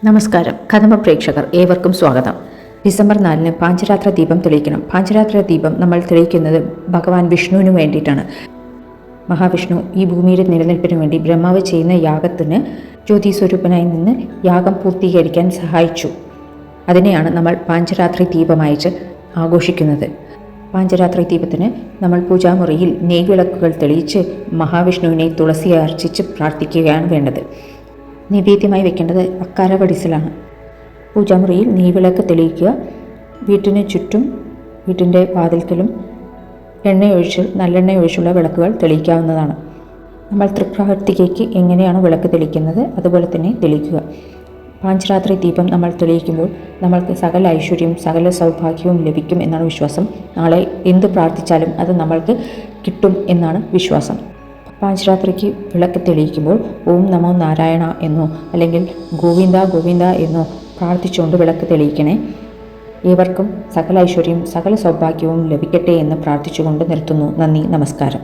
നമസ്കാരം. കഥമ പ്രേക്ഷകർ ഏവർക്കും സ്വാഗതം. ഡിസംബർ 4 പാഞ്ചരാത്ര ദീപം തെളിയിക്കണം. പാഞ്ചരാത്ര ദീപം നമ്മൾ തെളിയിക്കുന്നത് ഭഗവാൻ വിഷ്ണുവിന് വേണ്ടിയിട്ടാണ്. മഹാവിഷ്ണു ഈ ഭൂമിയുടെ നിലനിൽപ്പിന് വേണ്ടി ബ്രഹ്മാവ് ചെയ്യുന്ന യാഗത്തിന് ജ്യോതി സ്വരൂപനായി നിന്ന് യാഗം പൂർത്തീകരിക്കാൻ സഹായിച്ചു. അതിനെയാണ് നമ്മൾ പാഞ്ചരാത്രി ദീപമയച്ച് ആഘോഷിക്കുന്നത്. പാഞ്ചരാത്രി ദീപത്തിന് നമ്മൾ പൂജാമുറിയിൽ നെയ്വിളക്കുകൾ തെളിയിച്ച് മഹാവിഷ്ണുവിനെ തുളസി അർച്ചിച്ച് പ്രാർത്ഥിക്കുകയാണ് വേണ്ടത്. നിവേദ്യമായി വെക്കേണ്ടത് അക്കാര വടിസലാണ്. പൂജാമുറിയിൽ നെയ്വിളക്ക് തെളിയിക്കുക. വീട്ടിന് ചുറ്റും വീട്ടിൻ്റെ വാതിൽക്കലും നല്ലെണ്ണ ഒഴിച്ചുള്ള വിളക്കുകൾ തെളിയിക്കാവുന്നതാണ്. നമ്മൾ തൃക്കാർത്തികയ്ക്ക് എങ്ങനെയാണ് വിളക്ക് തെളിക്കുന്നത് അതുപോലെ തന്നെ തെളിയിക്കുക. പാഞ്ചരാത്രി ദീപം നമ്മൾ തെളിയിക്കുമ്പോൾ നമ്മൾക്ക് സകല ഐശ്വര്യവും സകല സൗഭാഗ്യവും ലഭിക്കും എന്നാണ് വിശ്വാസം. നാളെ എന്ത് പ്രാർത്ഥിച്ചാലും അത് നമ്മൾക്ക് കിട്ടും എന്നാണ് വിശ്വാസം. പാഞ്ചരാത്രിക്ക് വിളക്ക് തെളിയിക്കുമ്പോൾ ഓം നമോ നാരായണ എന്നോ അല്ലെങ്കിൽ ഗോവിന്ദ ഗോവിന്ദ എന്നോ പ്രാർത്ഥിച്ചുകൊണ്ട് വിളക്ക് തെളിയിക്കണേ. ഏവർക്കും സകല ഐശ്വര്യവും സകല സൗഭാഗ്യവും ലഭിക്കട്ടെ എന്ന് പ്രാർത്ഥിച്ചുകൊണ്ട് നിർത്തുന്നു. നന്ദി, നമസ്കാരം.